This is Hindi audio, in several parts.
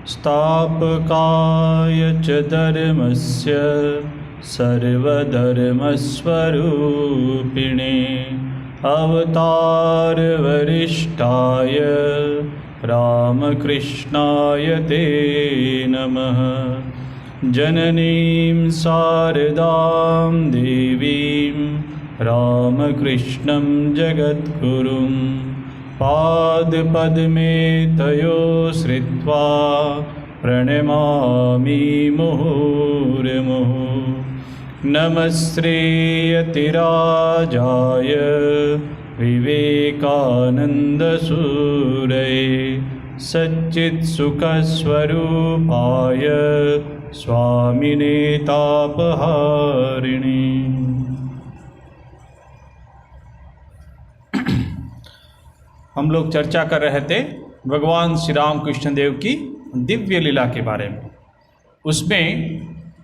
स्थापकाय च धर्मस्य सर्वधर्मस्वरूपिणे अवतारवरिष्ठाय रामकृष्णाय ते नमः। जननीं शारदां देवीं रामकृष्णं जगद्गुरुं पादपद्मे तयो श्रित्वा प्रणमामि मुहुर्मुहुः। नमस्ते यतिराजाय विवेकानन्दसूरये सच्चित्सुखस्वरूपाय स्वामिने तापहारिणे। हम लोग चर्चा कर रहे थे भगवान श्री राम कृष्ण देव की दिव्य लीला के बारे में। उसमें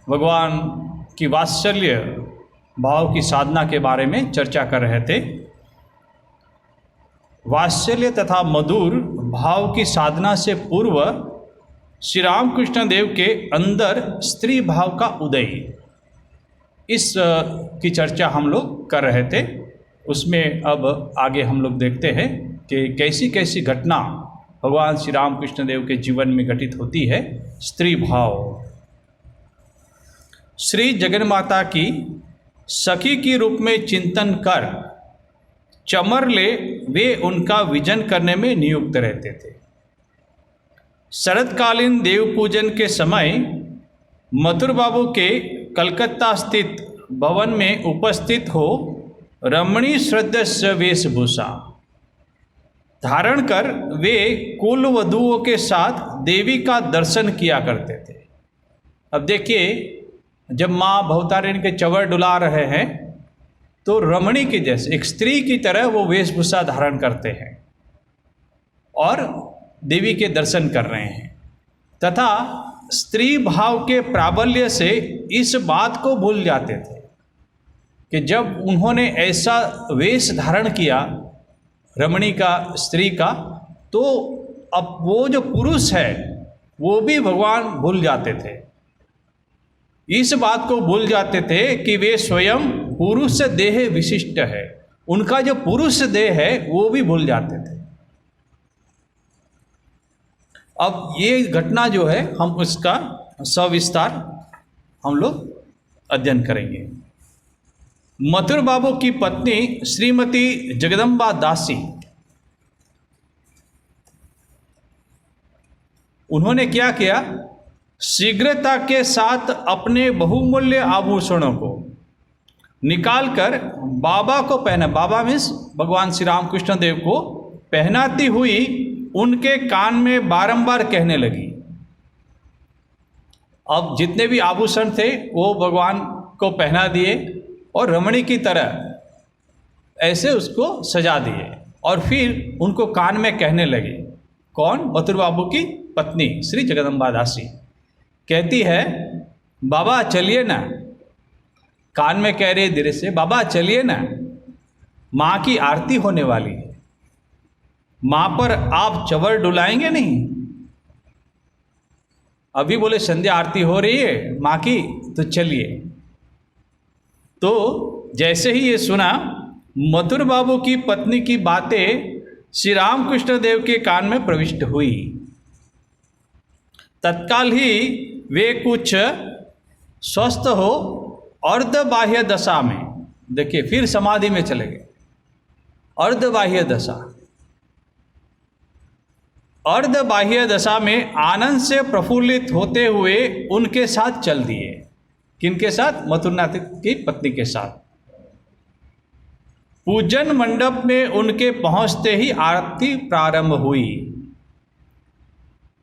भगवान की वात्सल्य भाव की साधना के बारे में चर्चा कर रहे थे। वात्सल्य तथा मधुर भाव की साधना से पूर्व श्री राम कृष्ण देव के अंदर स्त्री भाव का उदय, इस की चर्चा हम लोग कर रहे थे। उसमें अब आगे हम लोग देखते हैं कि कैसी कैसी घटना भगवान श्री राम कृष्ण देव के जीवन में घटित होती है। स्त्री भाव, श्री जगन्माता की सखी के रूप में चिंतन कर चमरले वे उनका विजन करने में नियुक्त रहते थे। शरतकालीन देव पूजन के समय मथुर बाबू के कलकत्ता स्थित भवन में उपस्थित हो रमणी श्रद्धस्य वेशभूषा धारण कर वे कुल वधुओं के साथ देवी का दर्शन किया करते थे। अब देखिए, जब माँ भवतारिणी के चवर डुला रहे हैं तो रमणी के जैसे एक स्त्री की तरह वो वेशभूषा धारण करते हैं और देवी के दर्शन कर रहे हैं, तथा स्त्री भाव के प्राबल्य से इस बात को भूल जाते थे कि जब उन्होंने ऐसा वेश धारण किया रमणी का, स्त्री का, तो अब वो जो पुरुष है वो भी भगवान भूल जाते थे। इस बात को भूल जाते थे कि वे स्वयं पुरुष देह विशिष्ट है। उनका जो पुरुष देह है वो भी भूल जाते थे। अब ये घटना जो है हम उसका सविस्तार हम लोग अध्ययन करेंगे। मथुर बाबू की पत्नी श्रीमती जगदम्बा दासी, उन्होंने क्या किया, शीघ्रता के साथ अपने बहुमूल्य आभूषणों को निकालकर बाबा को पहना, बाबा मीन्स भगवान श्री राम कृष्ण देव को पहनाती हुई उनके कान में बारंबार कहने लगी। अब जितने भी आभूषण थे वो भगवान को पहना दिए और रमणी की तरह ऐसे उसको सजा दिए और फिर उनको कान में कहने लगे। कौन? मथुर बाबू की पत्नी श्री जगदम्बा दासी कहती है, बाबा चलिए ना, कान में कह रहे धीरे से, बाबा चलिए ना, माँ की आरती होने वाली है, माँ पर आप चवर डुलाएंगे नहीं? अभी बोले संध्या आरती हो रही है माँ की, तो चलिए। तो जैसे ही ये सुना, मथुर बाबू की पत्नी की बातें श्री राम कृष्ण देव के कान में प्रविष्ट हुई। तत्काल ही वे कुछ स्वस्थ हो अर्ध बाह्य दशा में, देखिए फिर समाधि में चले गए। अर्ध बाह्य दशा, अर्ध बाह्य दशा में आनंद से प्रफुल्लित होते हुए उनके साथ चल दिए। किनके साथ? मथुरनाथ की पत्नी के साथ। पूजन मंडप में उनके पहुंचते ही आरती प्रारंभ हुई।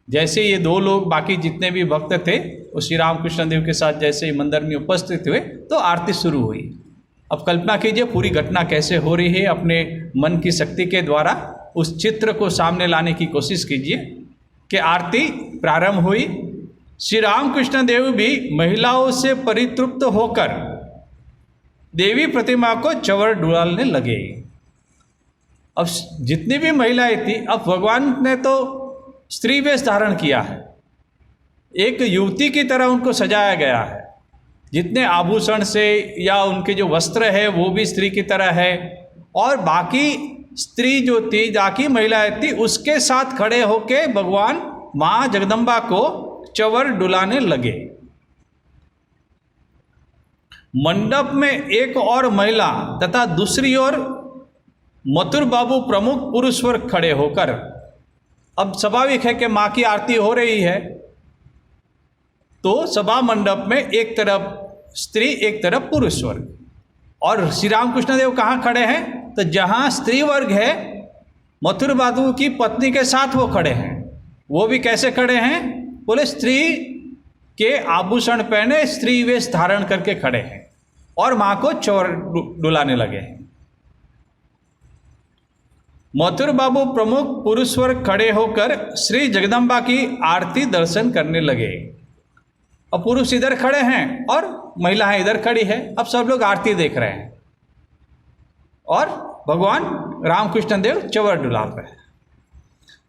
जैसे ये दो लोग, बाकी जितने भी भक्त थे वो श्री राम कृष्ण देव के साथ जैसे ही मंदिर में उपस्थित हुए तो आरती शुरू हुई। अब कल्पना कीजिए पूरी घटना कैसे हो रही है। अपने मन की शक्ति के द्वारा उस चित्र को सामने लाने की कोशिश कीजिए कि आरती प्रारंभ हुई। श्री राम कृष्ण देव भी महिलाओं से परितृप्त होकर देवी प्रतिमा को चवर डुलाने लगे। अब जितनी भी महिलाएं थी, अब भगवान ने तो स्त्री वेश धारण किया है, एक युवती की तरह उनको सजाया गया है। जितने आभूषण से या उनके जो वस्त्र है वो भी स्त्री की तरह है, और बाकी स्त्री जो थी, बाकी महिलाएं थी, उसके साथ खड़े होके भगवान माँ जगदम्बा को चंवर डुलाने लगे। मंडप में एक और महिला तथा दूसरी ओर मथुर बाबू प्रमुख पुरुष वर्ग खड़े होकर, अब स्वाभाविक है कि माँ की आरती हो रही है, तो सभा मंडप में एक तरफ स्त्री एक तरफ पुरुष वर्ग, और श्री रामकृष्ण देव कहाँ खड़े हैं? तो जहाँ स्त्री वर्ग है मथुर बाबू की पत्नी के साथ वो खड़े हैं। वो भी कैसे खड़े हैं? बोले स्त्री के आभूषण पहने, स्त्री वेश धारण करके खड़े हैं और माँ को चंवर डुलाने लगे हैं। मथुर बाबू प्रमुख पुरुष वर्ग खड़े होकर श्री जगदम्बा की आरती दर्शन करने लगे। अब पुरुष इधर खड़े हैं और महिलाएं इधर खड़ी है। अब सब लोग आरती देख रहे हैं और भगवान रामकृष्ण देव चंवर डुला रहे हैं।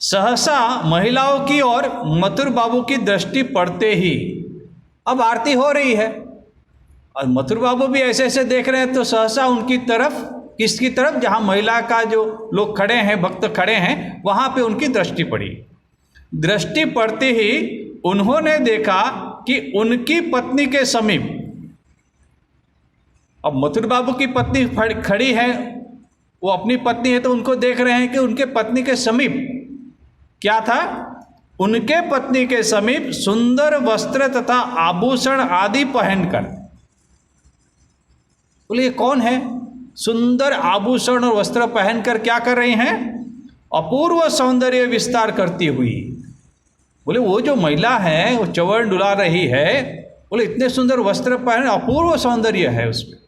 सहसा महिलाओं की ओर मथुर बाबू की दृष्टि पड़ते ही, अब आरती हो रही है और मथुर बाबू भी ऐसे ऐसे देख रहे हैं, तो सहसा उनकी तरफ, किसकी तरफ? जहाँ महिला का जो लोग खड़े हैं, भक्त खड़े हैं, वहाँ पे उनकी दृष्टि पड़ी। दृष्टि पड़ते ही उन्होंने देखा कि उनकी पत्नी के समीप, अब मथुर बाबू की पत्नी खड़ी है, वो अपनी पत्नी है, तो उनको देख रहे हैं कि उनके पत्नी के समीप क्या था? उनके पत्नी के समीप सुंदर वस्त्र तथा आभूषण आदि पहनकर। बोले ये कौन है? सुंदर आभूषण और वस्त्र पहनकर क्या कर रही हैं? अपूर्व सौंदर्य विस्तार करती हुई। बोले वो जो महिला है वो चंवर डुला रही है, बोले इतने सुंदर वस्त्र पहन, अपूर्व सौंदर्य है उसमें,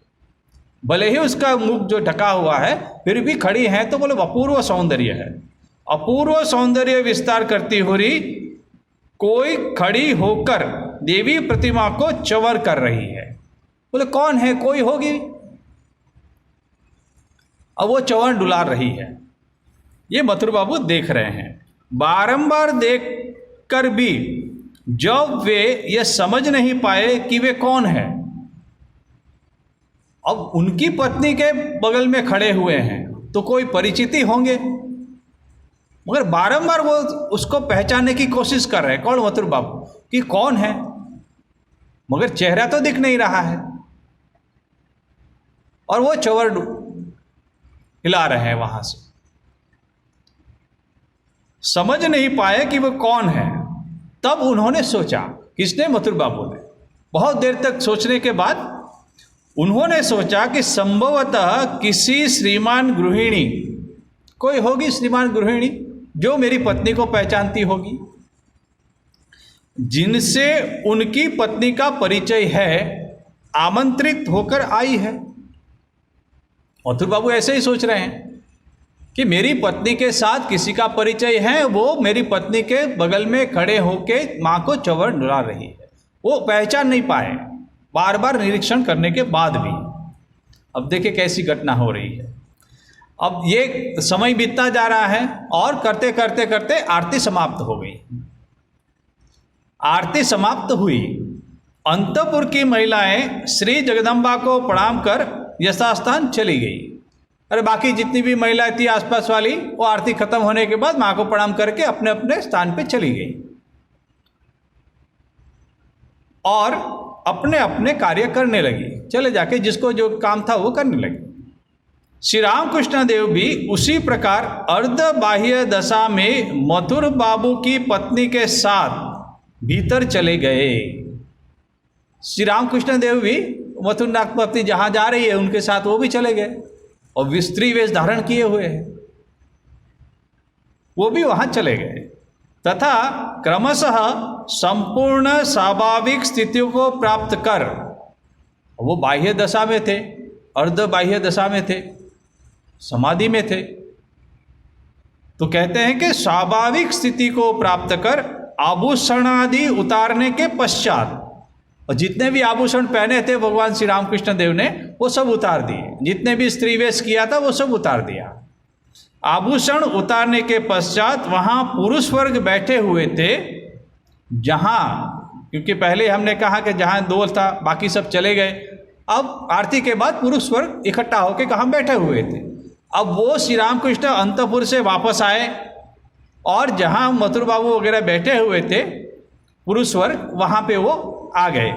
भले ही उसका मुख जो ढका हुआ है फिर भी खड़ी है, तो बोले अपूर्व सौंदर्य है। अपूर्व सौंदर्य विस्तार करती हुई कोई खड़ी होकर देवी प्रतिमा को चंवर कर रही है। बोले कौन है? कोई होगी। अब वो चंवर डुला रही है, ये मथुर बाबू देख रहे हैं। बारंबार देख कर भी जब वे ये समझ नहीं पाए कि वे कौन है, अब उनकी पत्नी के बगल में खड़े हुए हैं तो कोई परिचित ही होंगे, मगर बारंबार वो उसको पहचानने की कोशिश कर रहे हैं, कौन? मथुर बाबू, कि कौन है, मगर चेहरा तो दिख नहीं रहा है, और वो चंवर हिला रहे हैं वहां से। समझ नहीं पाए कि वो कौन है। तब उन्होंने सोचा, किसने? मथुर बाबू ने। बहुत देर तक सोचने के बाद उन्होंने सोचा कि संभवतः किसी श्रीमान गृहिणी, कोई होगी श्रीमान गृहिणी जो मेरी पत्नी को पहचानती होगी, जिनसे उनकी पत्नी का परिचय है, आमंत्रित होकर आई है। मथुर बाबू ऐसे ही सोच रहे हैं कि मेरी पत्नी के साथ किसी का परिचय है, वो मेरी पत्नी के बगल में खड़े होके माँ को चंवर डुला रही है। वो पहचान नहीं पाए, बार बार निरीक्षण करने के बाद भी। अब देखिए कैसी घटना हो रही है। अब ये समय बीतता जा रहा है और करते करते करते आरती समाप्त हो गई। आरती समाप्त हुई, अंतपुर की महिलाएं श्री जगदम्बा को प्रणाम कर यथास्थान चली गई। अरे बाकी जितनी भी महिलाएं थी आसपास वाली, वो आरती खत्म होने के बाद माँ को प्रणाम करके अपने अपने स्थान पे चली गई और अपने अपने कार्य करने लगी। चले जाके जिसको जो काम था वो करने लगी। श्री रामकृष्ण देव भी उसी प्रकार अर्ध बाह्य दशा में मथुर बाबू की पत्नी के साथ भीतर चले गए। श्री रामकृष्ण देव भी मथुरनाथ पत्नी जहाँ जा रही है उनके साथ वो भी चले गए और स्त्री वेश धारण किए हुए हैं, वो भी वहाँ चले गए तथा क्रमशः संपूर्ण स्वाभाविक स्थितियों को प्राप्त कर, वो बाह्य दशा में थे, अर्ध बाह्य दशा में थे, समाधि में थे, तो कहते हैं कि स्वाभाविक स्थिति को प्राप्त कर आभूषण आदि उतारने के पश्चात, और जितने भी आभूषण पहने थे भगवान श्री रामकृष्ण देव ने वो सब उतार दिए, जितने भी स्त्री वेश किया था वो सब उतार दिया। आभूषण उतारने के पश्चात वहाँ पुरुष वर्ग बैठे हुए थे, जहाँ, क्योंकि पहले हमने कहा कि जहाँ दो था बाकी सब चले गए, अब आरती के बाद पुरुष वर्ग इकट्ठा होकर कहाँ बैठे हुए थे। अब वो श्री रामकृष्ण अंतपुर से वापस आए और जहाँ मथुर बाबू वगैरह बैठे हुए थे पुरुष वर्ग, वहाँ पे वो आ गए।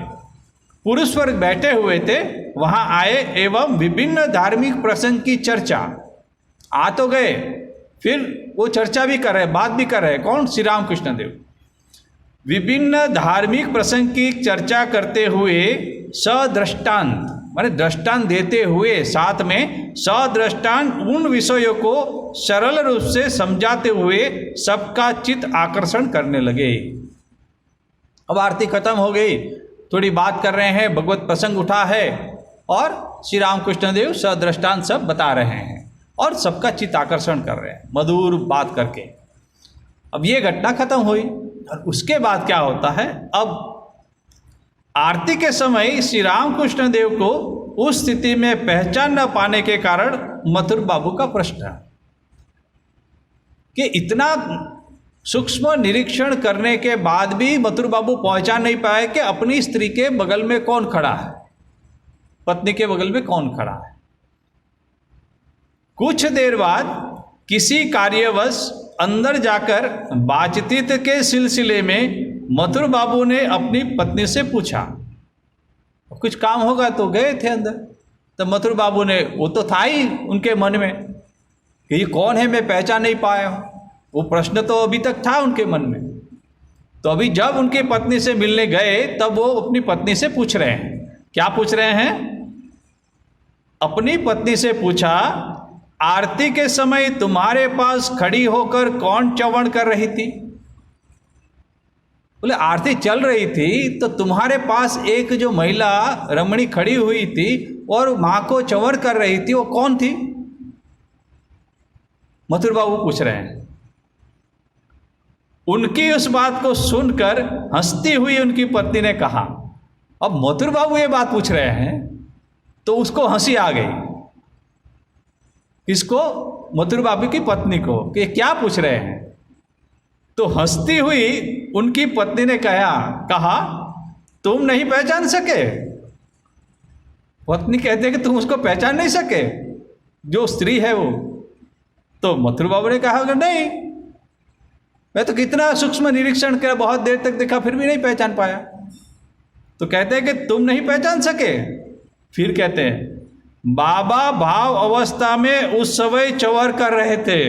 पुरुष वर्ग बैठे हुए थे, वहाँ आए एवं विभिन्न धार्मिक प्रसंग की चर्चा, आ तो गए, फिर वो चर्चा भी कर रहे, बात भी कर रहे। कौन? श्री रामकृष्ण देव। विभिन्न धार्मिक प्रसंग की चर्चा करते हुए सदृष्टांत, माने दृष्टांत देते हुए, साथ में सदृष्टांत उन विषयों को सरल रूप से समझाते हुए सबका चित्त आकर्षण करने लगे। अब आरती खत्म हो गई, थोड़ी बात कर रहे हैं, भगवत प्रसंग उठा है और श्री रामकृष्ण देव सदृष्टांत सब बता रहे हैं और सबका चित्त आकर्षण कर रहे हैं मधुर बात करके। अब ये घटना खत्म हुई और उसके बाद क्या होता है, अब आरती के समय श्री रामकृष्ण देव को उस स्थिति में पहचान न पाने के कारण मथुर बाबू का प्रश्न कि इतना सूक्ष्म निरीक्षण करने के बाद भी मथुर बाबू पहचान नहीं पाए कि अपनी स्त्री के बगल में कौन खड़ा है, पत्नी के बगल में कौन खड़ा है। कुछ देर बाद किसी कार्यवश अंदर जाकर बातचीत के सिलसिले में मथुर बाबू ने अपनी पत्नी से पूछा, कुछ काम होगा तो गए थे अंदर, तो मथुर बाबू ने, वो तो था ही उनके मन में कि ये कौन है, मैं पहचान नहीं पाया हूँ, वो प्रश्न तो अभी तक था उनके मन में। तो अभी जब उनकी पत्नी से मिलने गए तब वो अपनी पत्नी से पूछ रहे हैं, क्या पूछ रहे हैं? अपनी पत्नी से पूछा, आरती के समय तुम्हारे पास खड़ी होकर कौन च्यवण कर रही थी? बोले आरती चल रही थी तो तुम्हारे पास एक जो महिला रमणी खड़ी हुई थी और मां को च्यवण कर रही थी, वो कौन थी? मथुर बाबू पूछ रहे हैं। उनकी उस बात को सुनकर हंसती हुई उनकी पत्नी ने कहा, अब मथुर बाबू ये बात पूछ रहे हैं तो उसको हंसी आ गई। किसको? मथुर बाबू की पत्नी को, कि क्या पूछ रहे हैं। तो हंसती हुई उनकी पत्नी ने कहा तुम नहीं पहचान सके? पत्नी कहते कि तुम उसको पहचान नहीं सके, जो स्त्री है वो? तो मथुर बाबू ने कहा कि नहीं, मैं तो कितना सूक्ष्म निरीक्षण किया, बहुत देर तक देखा, फिर भी नहीं पहचान पाया। तो कहते हैं कि तुम नहीं पहचान सके? फिर कहते हैं बाबा भाव अवस्था में उस समय च्यवण कर रहे थे।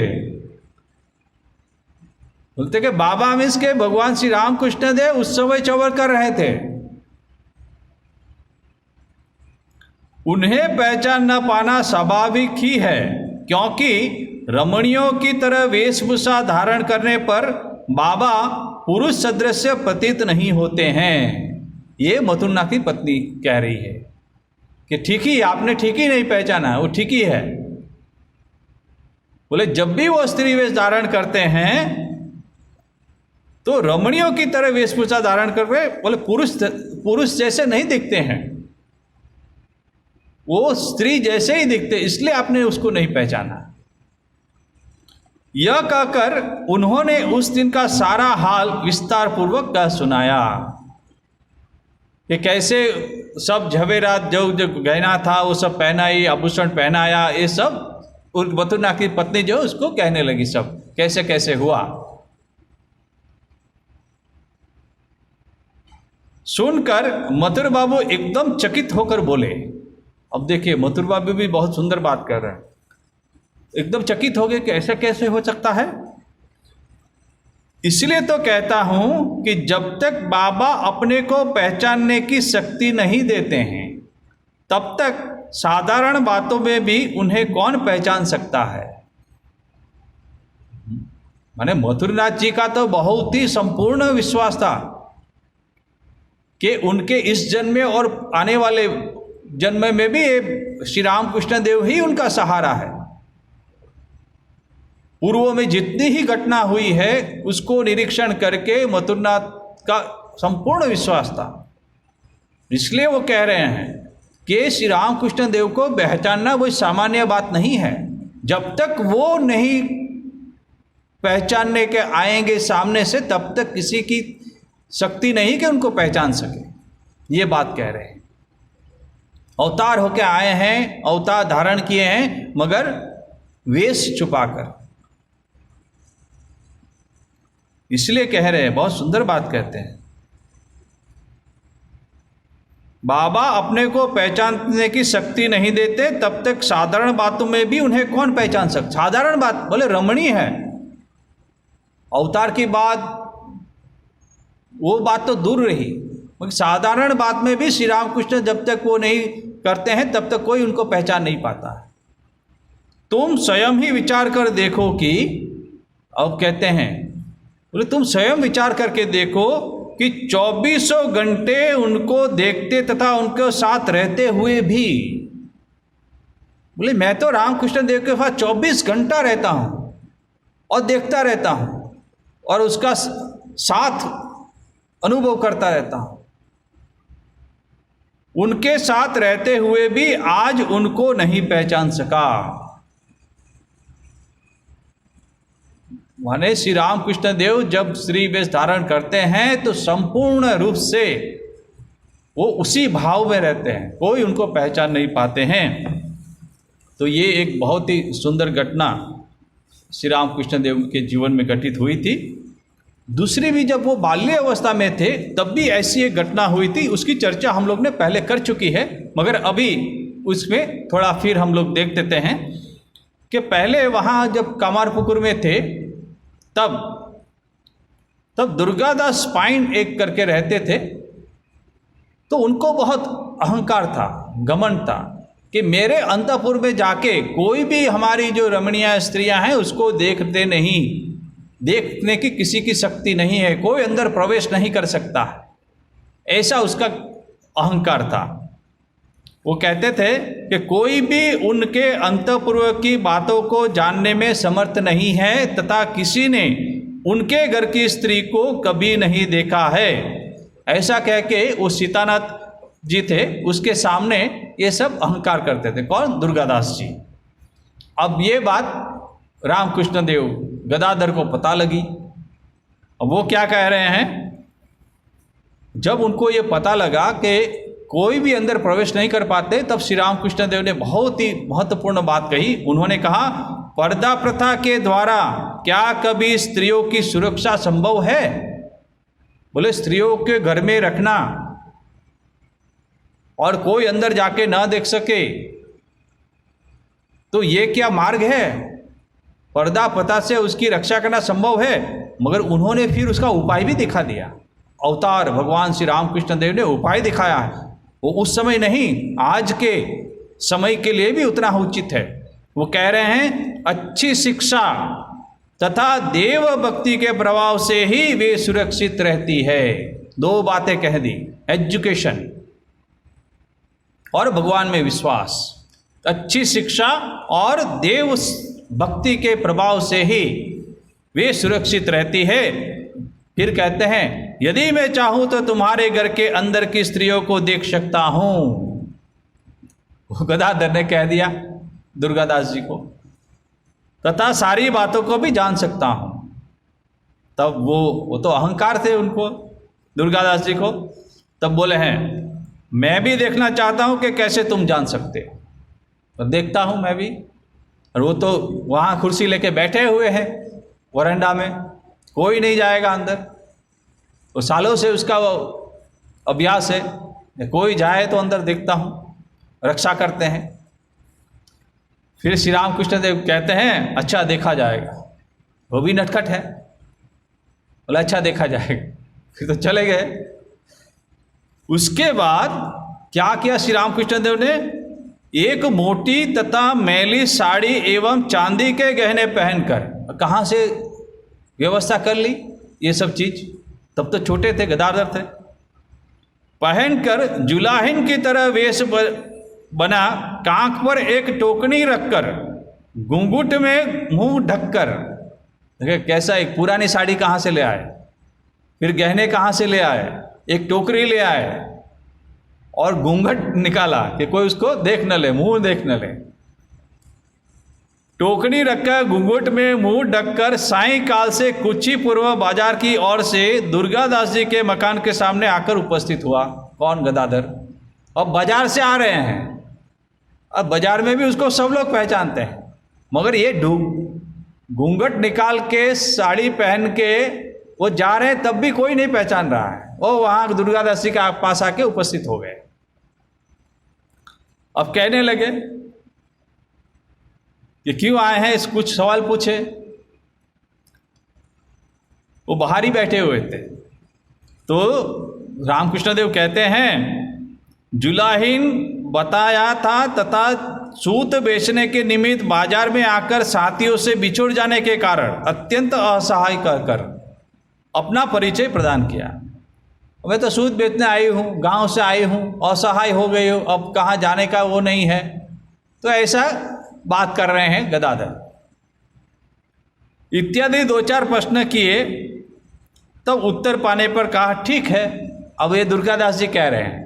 बोलते कि बाबा मीन्स के भगवान श्री रामकृष्ण देव उस समय च्यवण कर रहे थे। उन्हें पहचान न पाना स्वाभाविक ही है, क्योंकि रमणियों की तरह वेशभूषा धारण करने पर बाबा पुरुष सदृश प्रतीत नहीं होते हैं। ये मथुरनाथ की पत्नी कह रही है कि ठीक ही, आपने ठीक ही नहीं पहचाना, वो ठीक ही है। बोले जब भी वो स्त्री वेश धारण करते हैं तो रमणियों की तरह वेशभूषा धारण करके, बोले पुरुष जैसे नहीं दिखते हैं, वो स्त्री जैसे ही दिखते, इसलिए आपने उसको नहीं पहचाना। यह कहकर उन्होंने उस दिन का सारा हाल विस्तार पूर्वक कह सुनाया कि कैसे सब झवेरात जो गहना था वो सब पहनाई, आभूषण पहनाया, ये सब मथुरनाथ की पत्नी जो उसको कहने लगी सब कैसे कैसे हुआ। सुनकर मथुर बाबू एकदम चकित होकर बोले। अब देखिए मथुर बाबू भी बहुत सुंदर बात कर रहे हैं, एकदम चकित हो गए कि ऐसा कैसे हो सकता है। इसलिए तो कहता हूं कि जब तक बाबा अपने को पहचानने की शक्ति नहीं देते हैं तब तक साधारण बातों में भी उन्हें कौन पहचान सकता है। माने मथुरनाथ जी का तो बहुत ही संपूर्ण विश्वास था कि उनके इस जन्म में और आने वाले जन्म में भी श्री रामकृष्ण देव ही उनका सहारा है। पूर्व में जितनी ही घटना हुई है उसको निरीक्षण करके मथुरनाथ का संपूर्ण विश्वास था। इसलिए वो कह रहे हैं कि श्री रामकृष्ण देव को पहचानना कोई सामान्य बात नहीं है। जब तक वो नहीं पहचानने के आएंगे सामने से, तब तक किसी की शक्ति नहीं कि उनको पहचान सके। ये बात कह रहे हैं। अवतार होके आए हैं, अवतार धारण किए हैं, मगर वेश छुपाकर। इसलिए कह रहे हैं, बहुत सुंदर बात कहते हैं, बाबा अपने को पहचानने की शक्ति नहीं देते, तब तक साधारण बातों में भी उन्हें कौन पहचान सकता। साधारण बात बोले रमणीय है, अवतार की बात वो बात तो दूर रही, मगर साधारण बात में भी श्री रामकृष्ण जब तक वो नहीं करते हैं तब तक कोई उनको पहचान नहीं पाता है। तुम स्वयं ही विचार कर देखो कि, अब कहते हैं बोले तुम स्वयं विचार करके देखो कि 2400 घंटे उनको देखते तथा उनके साथ रहते हुए भी, बोले मैं तो रामकृष्ण देव के पास 24 घंटा रहता हूँ और देखता रहता हूँ और उसका साथ अनुभव करता रहता हूँ। उनके साथ रहते हुए भी आज उनको नहीं पहचान सका। माने श्री रामकृष्ण देव जब श्री वेश धारण करते हैं तो संपूर्ण रूप से वो उसी भाव में रहते हैं, कोई उनको पहचान नहीं पाते हैं। तो ये एक बहुत ही सुंदर घटना श्री रामकृष्ण देव के जीवन में घटित हुई थी। दूसरी भी, जब वो बाल्य अवस्था में थे तब भी ऐसी एक घटना हुई थी, उसकी चर्चा हम लोग ने पहले कर चुकी है, मगर अभी उसमें थोड़ा फिर हम लोग देख देते हैं कि पहले वहाँ जब कामारपुकुर में थे तब दुर्गादास पाइन एक करके रहते थे। तो उनको बहुत अहंकार था, घमंड था कि मेरे अंतःपुर में जाके कोई भी हमारी जो रमणीय स्त्रियां हैं उसको देखते नहीं, देखने की किसी की शक्ति नहीं है, कोई अंदर प्रवेश नहीं कर सकता, ऐसा उसका अहंकार था। वो कहते थे कि कोई भी उनके अंतःपुर की बातों को जानने में समर्थ नहीं है तथा किसी ने उनके घर की स्त्री को कभी नहीं देखा है, ऐसा कह के वो सीतानाथ जी थे उसके सामने ये सब अहंकार करते थे। कौन? दुर्गादास जी। अब ये बात रामकृष्ण देव गदाधर को पता लगी। अब वो क्या कह रहे हैं, जब उनको ये पता लगा कि कोई भी अंदर प्रवेश नहीं कर पाते, तब श्री रामकृष्ण देव ने बहुत ही महत्वपूर्ण बात कही। उन्होंने कहा, पर्दा प्रथा के द्वारा क्या कभी स्त्रियों की सुरक्षा संभव है? बोले स्त्रियों के घर में रखना और कोई अंदर जाके ना देख सके, तो ये क्या मार्ग है? पर्दा प्रथा से उसकी रक्षा करना संभव है? मगर उन्होंने फिर उसका उपाय भी दिखा दिया। अवतार भगवान श्री रामकृष्ण देव ने उपाय दिखाया है। वो उस समय नहीं, आज के समय के लिए भी उतना उचित है। वो कह रहे हैं, अच्छी शिक्षा तथा देव भक्ति के प्रभाव से ही वे सुरक्षित रहती है। दो बातें कह दी, एजुकेशन और भगवान में विश्वास। अच्छी शिक्षा और देव भक्ति के प्रभाव से ही वे सुरक्षित रहती है। फिर कहते हैं, यदि मैं चाहूं तो तुम्हारे घर के अंदर की स्त्रियों को देख सकता हूं। वो गदाधर ने कह दिया दुर्गादास जी को, तथा सारी बातों को भी जान सकता हूं। तब वो तो अहंकार थे उनको, दुर्गादास जी को। तब बोले हैं, मैं भी देखना चाहता हूं कि कैसे तुम जान सकते हो। तो देखता हूं मैं भी। और वो तो वहाँ कुर्सी लेके बैठे हुए हैं वरांडा में, कोई नहीं जाएगा अंदर। तो सालों से उसका वो अभ्यास है, कोई जाए तो अंदर देखता हूँ, रक्षा करते हैं। फिर श्री रामकृष्ण देव कहते हैं, अच्छा देखा जाएगा। वो भी नटखट है, बोला अच्छा देखा जाएगा। फिर तो चले गए। उसके बाद क्या किया श्री रामकृष्ण देव ने? एक मोटी तथा मैली साड़ी एवं चांदी के गहने पहनकर, कहाँ से व्यवस्था कर ली ये सब चीज? तब तो छोटे थे, गदाधर थे। पहनकर जुलाहिन की तरह वेश बना, कांख पर एक टोकनी रखकर, घूंघट में मुंह ढककर। देखिए कैसा, एक पुरानी साड़ी कहाँ से ले आए, फिर गहने कहाँ से ले आए, एक टोकरी ले आए और घूंघट निकाला कि कोई उसको देख न ले, मुंह देख न ले। टोकनी रखकर घूंघट में मुंह ढककर सायंकाल से कुछ ही पूर्व बाजार की ओर से दुर्गादास जी के मकान के सामने आकर उपस्थित हुआ। कौन? गदाधर। अब बाजार से आ रहे हैं, अब बाजार में भी उसको सब लोग पहचानते हैं, मगर ये घूंघट निकाल के साड़ी पहन के वो जा रहे हैं, तब भी कोई नहीं पहचान रहा है। वो वहां दुर्गादास जी के पास आके उपस्थित हो गए। अब कहने लगे कि क्यों आए हैं, इस कुछ सवाल पूछे। वो बाहर ही बैठे हुए थे। तो रामकृष्ण देव कहते हैं, जुलाहीन बताया था तथा सूत बेचने के निमित्त बाजार में आकर साथियों से बिछुड़ जाने के कारण अत्यंत असहाय कर अपना परिचय प्रदान किया। मैं तो सूत बेचने आई हूँ, गांव से आई हूँ, असहाय हो गई हूँ, अब कहाँ जाने का वो नहीं है। तो ऐसा बात कर रहे हैं गदाधर इत्यादि 2-4 प्रश्न किए। तब उत्तर पाने पर कहा, ठीक है। अब ये दुर्गादास जी कह रहे हैं,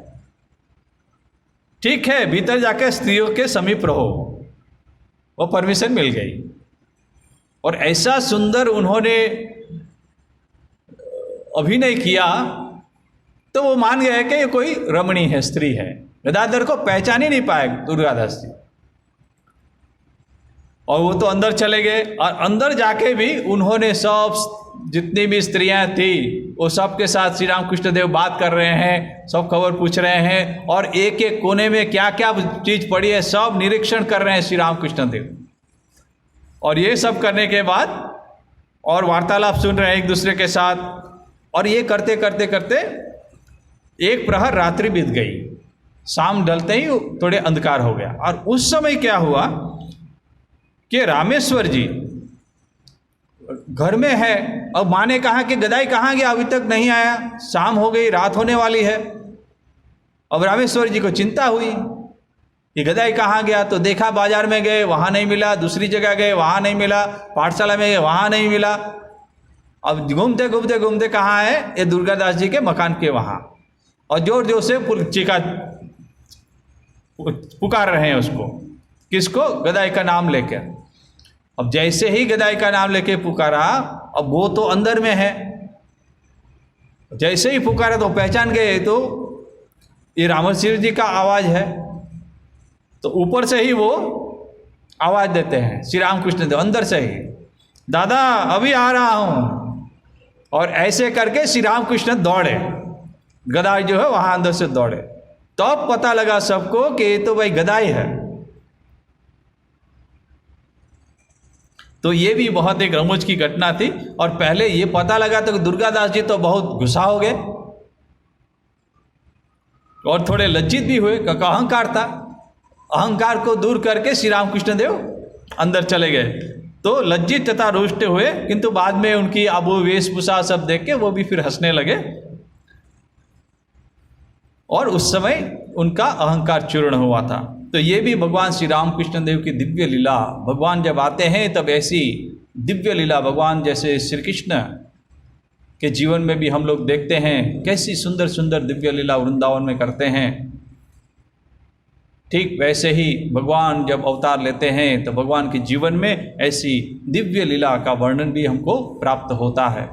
ठीक है, भीतर जाकर स्त्रियों के समीप रहो। वो परमिशन मिल गई और ऐसा सुंदर उन्होंने अभिनय किया तो वो मान गए कि ये कोई रमणी है, स्त्री है। गदाधर को पहचान ही नहीं पाए दुर्गादास जी, और वो तो अंदर चले गए। और अंदर जाके भी उन्होंने सब जितनी भी स्त्रियां थी वो सब के साथ श्री रामकृष्ण देव बात कर रहे हैं, सब खबर पूछ रहे हैं, और एक एक कोने में क्या क्या चीज पड़ी है सब निरीक्षण कर रहे हैं श्री रामकृष्ण देव। और ये सब करने के बाद और वार्तालाप सुन रहे हैं एक दूसरे के साथ। और ये करते करते करते एक प्रहर रात्रि बीत गई, शाम ढलते ही थोड़े अंधकार हो गया। और उस समय क्या हुआ कि रामेश्वर जी घर में है। अब माँ ने कहा कि गदाई कहाँ गया, अभी तक नहीं आया, शाम हो गई, रात होने वाली है। अब रामेश्वर जी को चिंता हुई कि गदाई कहाँ गया। तो देखा बाजार में गए, वहाँ नहीं मिला, दूसरी जगह गए, वहाँ नहीं मिला, पाठशाला में गए, वहाँ नहीं मिला। अब घूमते घूमते घूमते कहाँ है, ये दुर्गादास जी के मकान के वहाँ। और जोर जोर से पुकार रहे हैं उसको, किसको? गदाई का नाम लेकर। अब जैसे ही गदाई का नाम लेके पुकारा, अब वो तो अंदर में है, जैसे ही पुकारा तो पहचान गए, तो ये रामेश्वर जी का आवाज है। तो ऊपर से ही वो आवाज देते हैं श्री रामकृष्ण देव, अंदर से ही, दादा अभी आ रहा हूं। और ऐसे करके श्री रामकृष्ण दौड़े, गदाई जो है वहां अंदर से दौड़े। तब पता लगा सबको कि ये तो भाई गदाई है। तो ये भी बहुत एक रमूज की घटना थी। और पहले ये पता लगा तो दुर्गादास जी तो बहुत गुस्सा हो गए और थोड़े लज्जित भी हुए, क्योंकि अहंकार था। अहंकार को दूर करके श्री रामकृष्ण देव अंदर चले गए। तो लज्जित तथा रुष्ट हुए, किंतु बाद में उनकी अब वेशभूषा सब देख के वो भी फिर हंसने लगे। और उस समय उनका अहंकार चूर्ण हुआ था। तो ये भी भगवान श्री रामकृष्ण देव की दिव्य लीला। भगवान जब आते हैं तब ऐसी दिव्य लीला भगवान जैसे श्री कृष्ण के जीवन में भी हम लोग देखते हैं, कैसी सुंदर सुंदर दिव्य लीला वृंदावन में करते हैं। ठीक वैसे ही भगवान जब अवतार लेते हैं तो भगवान के जीवन में ऐसी दिव्य लीला का वर्णन भी हमको प्राप्त होता है।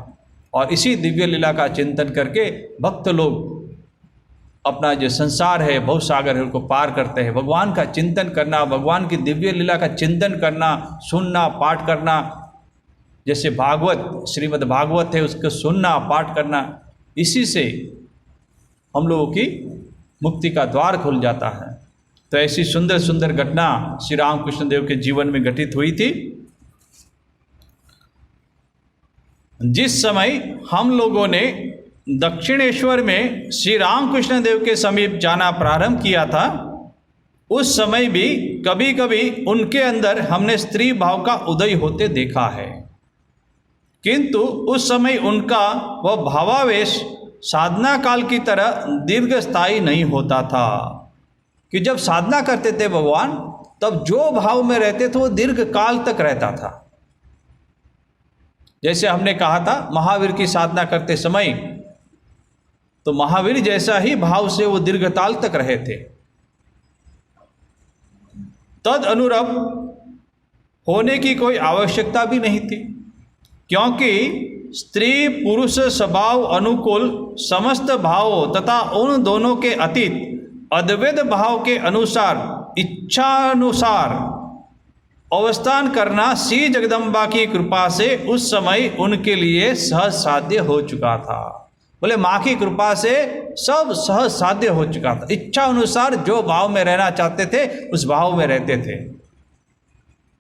और इसी दिव्य लीला का चिंतन करके भक्त लोग अपना जो संसार है, भवसागर है, उसको पार करते हैं। भगवान का चिंतन करना, भगवान की दिव्य लीला का चिंतन करना, सुनना, पाठ करना, जैसे भागवत, श्रीमद् भागवत है, उसको सुनना, पाठ करना, इसी से हम लोगों की मुक्ति का द्वार खुल जाता है। तो ऐसी सुंदर सुंदर घटना श्री रामकृष्ण देव के जीवन में घटित हुई थी। जिस समय हम लोगों ने दक्षिणेश्वर में श्री रामकृष्ण देव के समीप जाना प्रारंभ किया था, उस समय भी कभी कभी उनके अंदर हमने स्त्री भाव का उदय होते देखा है। किंतु उस समय उनका वह भावावेश साधना काल की तरह दीर्घस्थायी नहीं होता था। कि जब साधना करते थे भगवान, तब जो भाव में रहते थे वो दीर्घ काल तक रहता था। जैसे हमने कहा था महावीर की साधना करते समय, तो महावीर जैसा ही भाव से वो दीर्घकाल तक रहे थे। तद अनुरूप होने की कोई आवश्यकता भी नहीं थी, क्योंकि स्त्री पुरुष स्वभाव अनुकूल समस्त भावों तथा उन दोनों के अतीत अद्वैत भाव के अनुसार इच्छानुसार अवस्थान करना श्री जगदम्बा की कृपा से उस समय उनके लिए सहज साध्य हो चुका था। बोले माँ की कृपा से सब सहज साध्य हो चुका था। इच्छा अनुसार जो भाव में रहना चाहते थे उस भाव में रहते थे,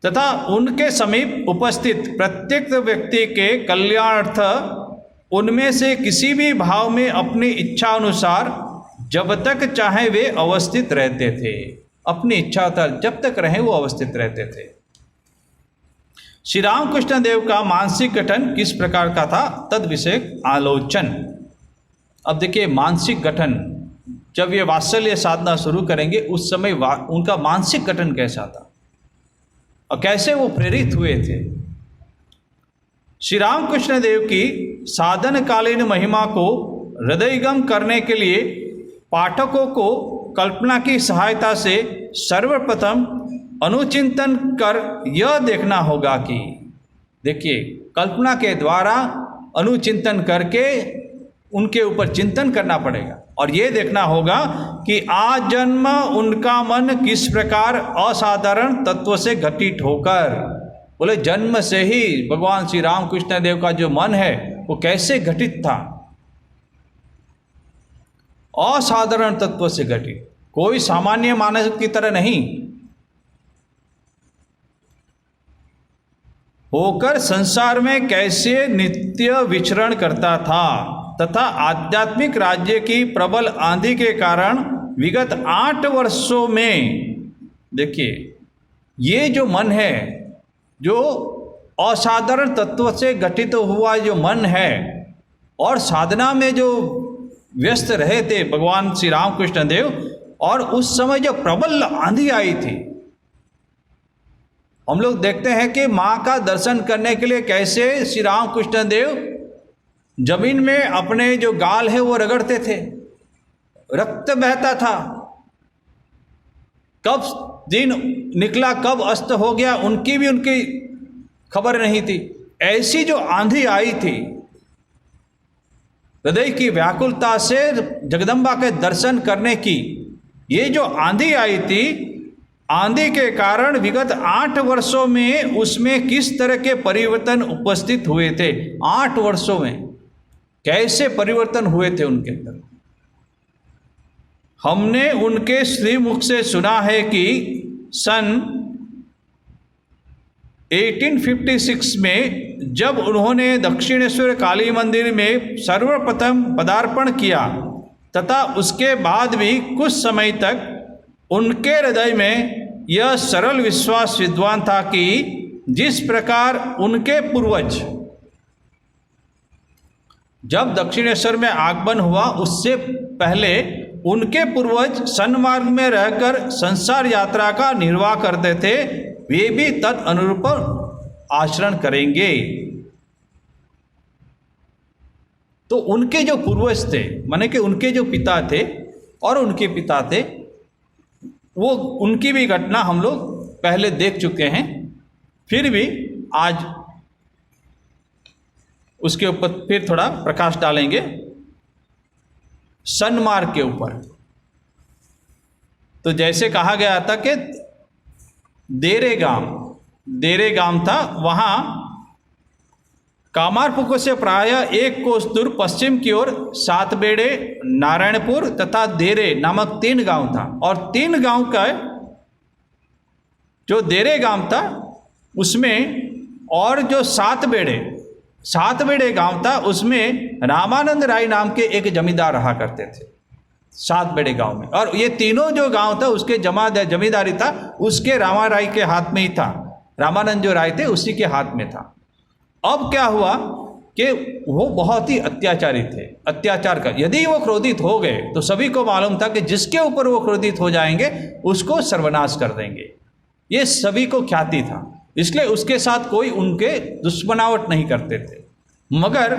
तथा उनके समीप उपस्थित प्रत्येक व्यक्ति के कल्याणार्थ उनमें से किसी भी भाव में अपनी इच्छा अनुसार जब तक चाहे वे अवस्थित रहते थे। अपनी इच्छा तक जब तक रहे वो अवस्थित रहते थे। श्री रामकृष्ण देव का मानसिक गठन किस प्रकार का था, तद विषय आलोचन। अब देखिए मानसिक गठन, जब ये वात्सल्य साधना शुरू करेंगे उस समय उनका मानसिक गठन कैसा था और कैसे वो प्रेरित हुए थे। श्री रामकृष्ण देव की साधनकालीन महिमा को हृदयगम करने के लिए पाठकों को कल्पना की सहायता से सर्वप्रथम अनुचिंतन कर यह देखना होगा कि, देखिए कल्पना के द्वारा अनुचिंतन करके उनके ऊपर चिंतन करना पड़ेगा और ये देखना होगा कि आज जन्म उनका मन किस प्रकार असाधारण तत्व से घटित होकर, बोले जन्म से ही भगवान श्री रामकृष्ण देव का जो मन है वो कैसे घटित था, असाधारण तत्व से घटित, कोई सामान्य मानव की तरह नहीं होकर संसार में कैसे नित्य विचरण करता था, तथा आध्यात्मिक राज्य की प्रबल आंधी के कारण विगत 8 वर्षों में, देखिए ये जो मन है, जो असाधारण तत्व से घटित हुआ जो मन है और साधना में जो व्यस्त रहे थे भगवान श्री रामकृष्ण देव, और उस समय जो प्रबल आंधी आई थी, हम लोग देखते हैं कि माँ का दर्शन करने के लिए कैसे श्री रामकृष्ण देव जमीन में अपने जो गाल है वो रगड़ते थे, रक्त बहता था, कब दिन निकला कब अस्त हो गया उनकी खबर नहीं थी। ऐसी जो आंधी आई थी, हृदय की व्याकुलता से जगदम्बा के दर्शन करने की, ये जो आंधी आई थी, आंधी के कारण विगत 8 वर्षों में उसमें किस तरह के परिवर्तन उपस्थित हुए थे, 8 वर्षों में कैसे परिवर्तन हुए थे उनके अंदर। हमने उनके श्रीमुख से सुना है कि सन 1856 में जब उन्होंने दक्षिणेश्वर काली मंदिर में सर्वप्रथम पदार्पण किया तथा उसके बाद भी कुछ समय तक उनके हृदय में यह सरल विश्वास विद्वान था कि जिस प्रकार उनके पूर्वज जब दक्षिणेश्वर में आगमन हुआ उससे पहले उनके पूर्वज सन्मार्ग में रहकर संसार यात्रा का निर्वाह करते थे, वे भी तद अनुरूप आचरण करेंगे। तो उनके जो पूर्वज थे, माने कि उनके जो पिता थे और उनके पिता थे, वो उनकी भी घटना हम लोग पहले देख चुके हैं, फिर भी आज उसके ऊपर फिर थोड़ा प्रकाश डालेंगे सन्मार्ग के ऊपर। तो जैसे कहा गया था कि देरे गांव था, वहाँ कामारपुकुर से प्राय 1 कोस दूर पश्चिम की ओर सातबेड़े, नारायणपुर तथा देरे नामक 3 गांव था। और 3 गांव का जो देरे गांव था उसमें और जो सातबेड़े गांव था उसमें रामानंद राय नाम के एक जमींदार रहा करते थे सातबेड़े गांव में। और ये तीनों जो गांव था उसके जमींदारी था उसके रामा राय के हाथ में ही था, रामानंद जो राय थे उसी के हाथ में था। अब क्या हुआ कि वो बहुत ही अत्याचारी थे, अत्याचार का, यदि वो क्रोधित हो गए तो सभी को मालूम था कि जिसके ऊपर वो क्रोधित हो जाएंगे उसको सर्वनाश कर देंगे, ये सभी को ख्याति था, इसलिए उसके साथ कोई उनके दुश्मनावट नहीं करते थे। मगर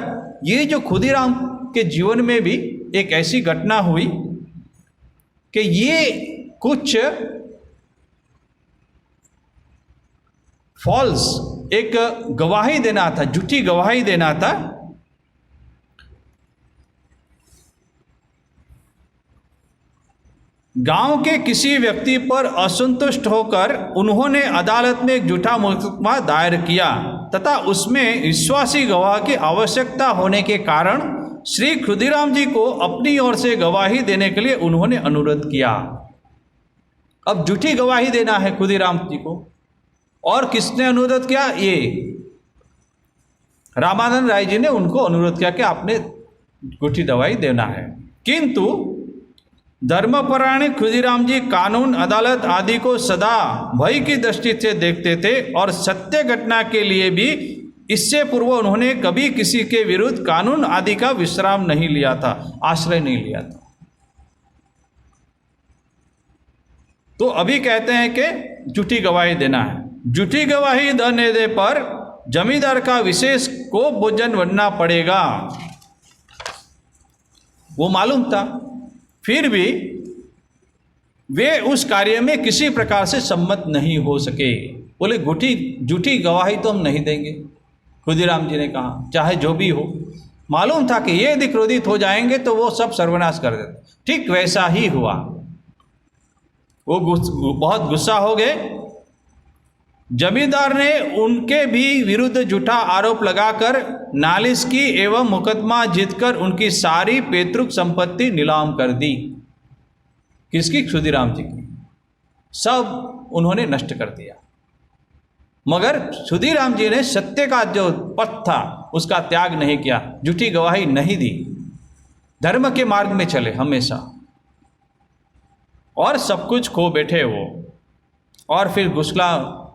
ये जो खुदीराम के जीवन में भी एक ऐसी घटना हुई कि ये कुछ फॉल्स एक गवाही देना था, झूठी गवाही देना था। गांव के किसी व्यक्ति पर असंतुष्ट होकर उन्होंने अदालत में एक झूठा मुकदमा दायर किया तथा उसमें विश्वासी गवाह की आवश्यकता होने के कारण श्री खुदीराम जी को अपनी ओर से गवाही देने के लिए उन्होंने अनुरोध किया। अब झूठी गवाही देना है खुदीराम जी को, और किसने अनुरोध किया? ये रामानंद राय जी ने उनको अनुरोध किया कि आपने झूठी गवाही देना है। किंतु धर्मपरायण खुदीराम जी कानून, अदालत आदि को सदा भय की दृष्टि से देखते थे और सत्य घटना के लिए भी इससे पूर्व उन्होंने कभी किसी के विरुद्ध कानून आदि का विश्राम नहीं लिया था, आश्रय नहीं लिया था। तो अभी कहते हैं कि झूठी गवाही देना है। झूठी गवाही देने दे पर जमींदार का विशेष को भोजन बनना पड़ेगा, वो मालूम था। फिर भी वे उस कार्य में किसी प्रकार से सम्मत नहीं हो सके। बोले झूठी गवाही तो हम नहीं देंगे, खुदीराम जी ने कहा, चाहे जो भी हो। मालूम था कि ये यदि क्रोधित हो जाएंगे तो वो सब सर्वनाश कर देते। ठीक वैसा ही हुआ। वो बहुत गुस्सा हो गए। जमींदार ने उनके भी विरुद्ध झूठा आरोप लगाकर नालिश की एवं मुकदमा जीतकर उनकी सारी पैतृक संपत्ति नीलाम कर दी। किसकी? खुदीराम जी की। सब उन्होंने नष्ट कर दिया। मगर खुदीराम जी ने सत्य का जो पथ था उसका त्याग नहीं किया, झूठी गवाही नहीं दी, धर्म के मार्ग में चले हमेशा। और सब कुछ खो बैठे वो। और फिर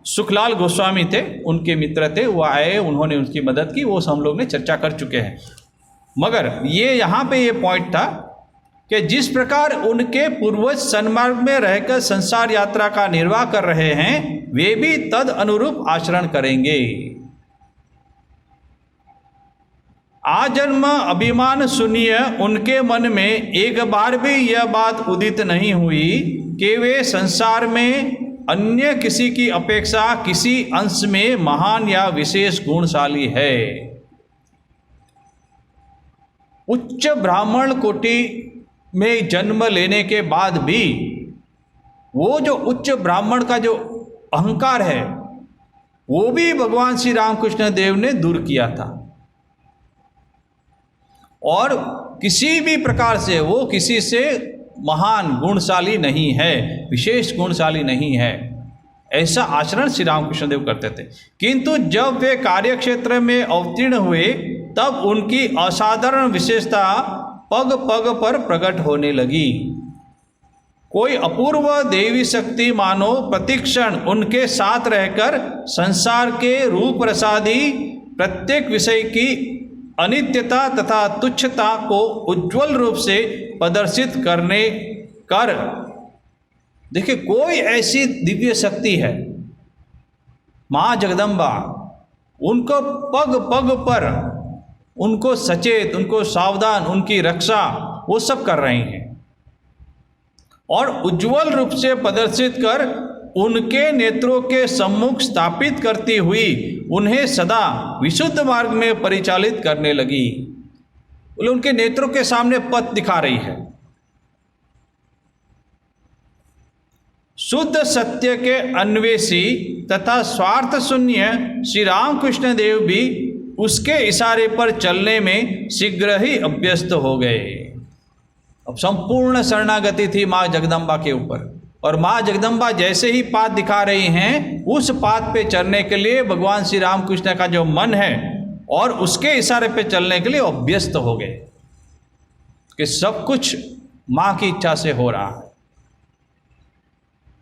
सुखलाल गोस्वामी थे, उनके मित्र थे, वो आए, उन्होंने उनकी मदद की, वो हम लोग ने चर्चा कर चुके हैं। मगर ये यहाँ पे ये पॉइंट था कि जिस प्रकार उनके पूर्वज सन्मार्ग में रहकर संसार यात्रा का निर्वाह कर रहे हैं, वे भी तद अनुरूप आचरण करेंगे। आजन्म अभिमान सुनिए उनके मन में एक बार भी यह बात उदित नहीं हुई कि वे संसार में अन्य किसी की अपेक्षा किसी अंश में महान या विशेष गुणशाली है। उच्च ब्राह्मण कोटि में जन्म लेने के बाद भी वो जो उच्च ब्राह्मण का जो अहंकार है वो भी भगवान श्री रामकृष्ण देव ने दूर किया था। और किसी भी प्रकार से वो किसी से महान गुणशाली नहीं है, विशेष गुणशाली नहीं है, ऐसा आचरण श्री रामकृष्ण देव करते थे। किंतु जब वे कार्य क्षेत्र में अवतीर्ण हुए तब उनकी असाधारण विशेषता पग पग पर प्रकट होने लगी। कोई अपूर्व देवी शक्ति मानो प्रतिक्षण उनके साथ रहकर संसार के रूप रसादि प्रत्येक विषय की अनित्यता तथा तुच्छता को उज्ज्वल रूप से प्रदर्शित करने कर। देखिए, कोई ऐसी दिव्य शक्ति है, माँ जगदम्बा, उनको पग पग पर उनको सचेत, उनको सावधान, उनकी रक्षा वो सब कर रही हैं और उज्ज्वल रूप से प्रदर्शित कर उनके नेत्रों के सम्मुख स्थापित करती हुई उन्हें सदा विशुद्ध मार्ग में परिचालित करने लगी। बोले उनके नेत्रों के सामने पथ दिखा रही है। शुद्ध सत्य के अन्वेषी तथा स्वार्थ शून्य श्री रामकृष्ण देव भी उसके इशारे पर चलने में शीघ्र ही अभ्यस्त हो गए। अब संपूर्ण शरणागति थी माँ जगदम्बा के ऊपर, और माँ जगदम्बा जैसे ही पाथ दिखा रही हैं उस पाथ पे चलने के लिए भगवान श्री रामकृष्ण का जो मन है और उसके इशारे पे चलने के लिए अभ्यस्त हो गए कि सब कुछ माँ की इच्छा से हो रहा है।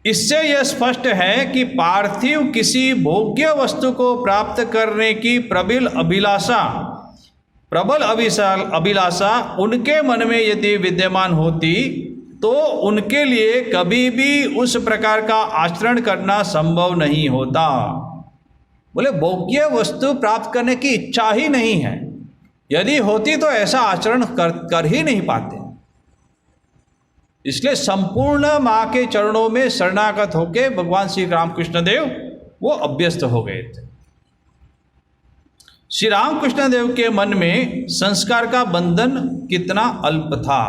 इससे यह स्पष्ट है कि पार्थिव किसी भोग्य वस्तु को प्राप्त करने की प्रबल अभिलाषा उनके मन में यदि विद्यमान होती तो उनके लिए कभी भी उस प्रकार का आचरण करना संभव नहीं होता। बोले भोग्य वस्तु प्राप्त करने की इच्छा ही नहीं है, यदि होती तो ऐसा आचरण कर ही नहीं पाते। इसलिए संपूर्ण माँ के चरणों में शरणागत होके भगवान श्री रामकृष्ण देव वो अभ्यस्त हो गए थे। श्री रामकृष्ण देव के मन में संस्कार का बंधन कितना अल्प था,